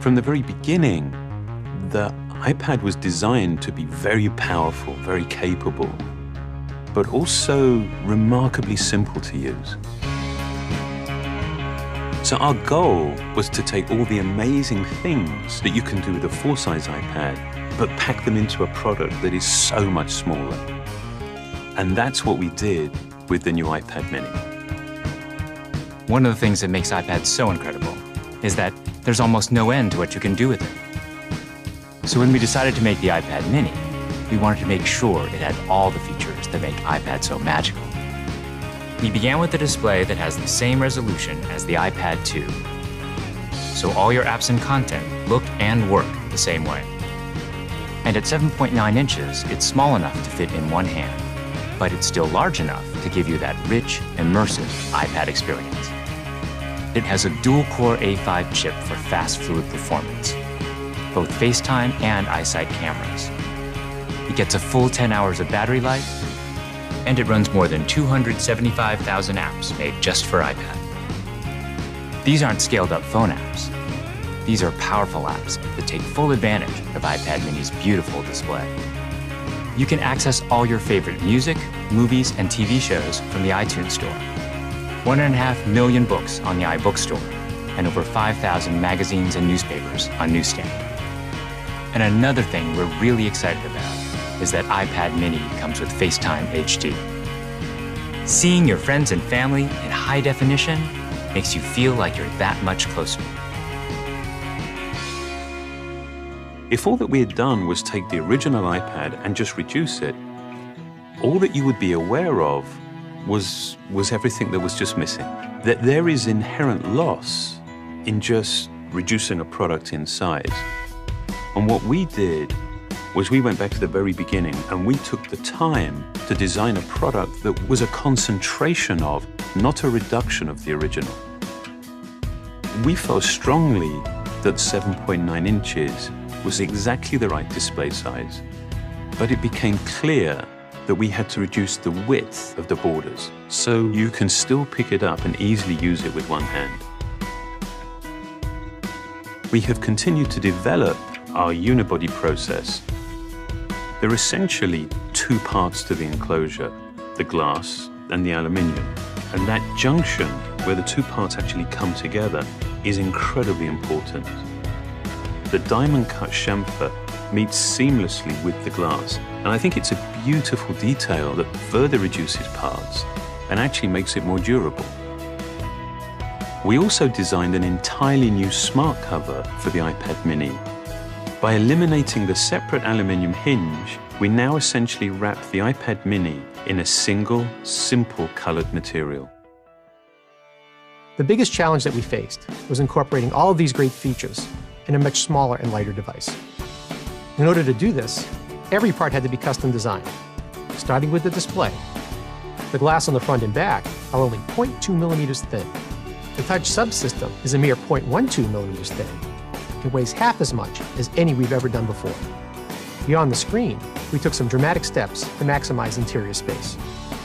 From the very beginning, the iPad was designed to be very powerful, very capable, but also remarkably simple to use. So our goal was to take all the amazing things that you can do with a full-size iPad, but pack them into a product that is so much smaller. And that's what we did with the new iPad mini. One of the things that makes iPads so incredible is that there's almost no end to what you can do with it. So when we decided to make the iPad mini, we wanted to make sure it had all the features that make iPad so magical. We began with a display that has the same resolution as the iPad 2. So all your apps and content look and work the same way. And at 7.9 inches, it's small enough to fit in one hand, but it's still large enough to give you that rich, immersive iPad experience. It has a dual-core A5 chip for fast, fluid performance, both FaceTime and iSight cameras. It gets a full 10 hours of battery life, and it runs more than 275,000 apps made just for iPad. These aren't scaled-up phone apps. These are powerful apps that take full advantage of iPad mini's beautiful display. You can access all your favorite music, movies, and TV shows from the iTunes Store. 1.5 million books on the iBookstore, and over 5,000 magazines and newspapers on Newsstand. And another thing we're really excited about is that iPad mini comes with FaceTime HD. Seeing your friends and family in high definition makes you feel like you're that much closer. If all that we had done was take the original iPad and just reduce it, all that you would be aware of was everything that was just missing. That there is inherent loss in just reducing a product in size. And what we did was we went back to the very beginning and we took the time to design a product that was a concentration of, not a reduction of the original. We felt strongly that 7.9 inches was exactly the right display size, but it became clear that we had to reduce the width of the borders so you can still pick it up and easily use it with one hand. We have continued to develop our unibody process. There are essentially two parts to the enclosure, the glass and the aluminium. And that junction where the two parts actually come together is incredibly important. The diamond cut chamfer meets seamlessly with the glass. And I think it's a beautiful detail that further reduces parts and actually makes it more durable. We also designed an entirely new smart cover for the iPad mini. By eliminating the separate aluminium hinge, we now essentially wrap the iPad mini in a single, simple colored material. The biggest challenge that we faced was incorporating all of these great features in a much smaller and lighter device. In order to do this, every part had to be custom designed, starting with the display. The glass on the front and back are only 0.2 millimeters thin. The touch subsystem is a mere 0.12 millimeters thin. It weighs half as much as any we've ever done before. Beyond the screen, we took some dramatic steps to maximize interior space.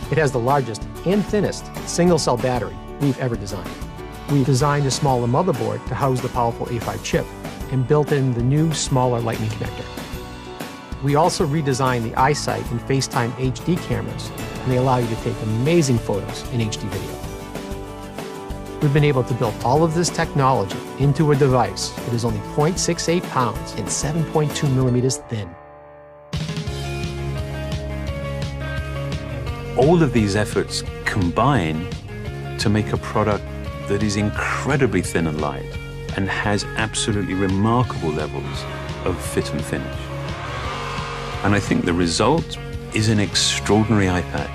It has the largest and thinnest single-cell battery we've ever designed. We designed a smaller motherboard to house the powerful A5 chip and built in the new, smaller Lightning connector. We also redesigned the iSight and FaceTime HD cameras, and they allow you to take amazing photos in HD video. We've been able to build all of this technology into a device that is only 0.68 pounds and 7.2 millimeters thin. All of these efforts combine to make a product that is incredibly thin and light and has absolutely remarkable levels of fit and finish. And I think the result is an extraordinary iPad,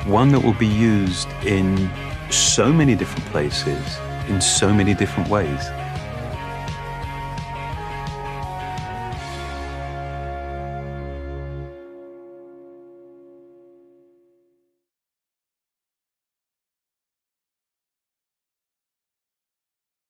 one that will be used in so many different places, in so many different ways.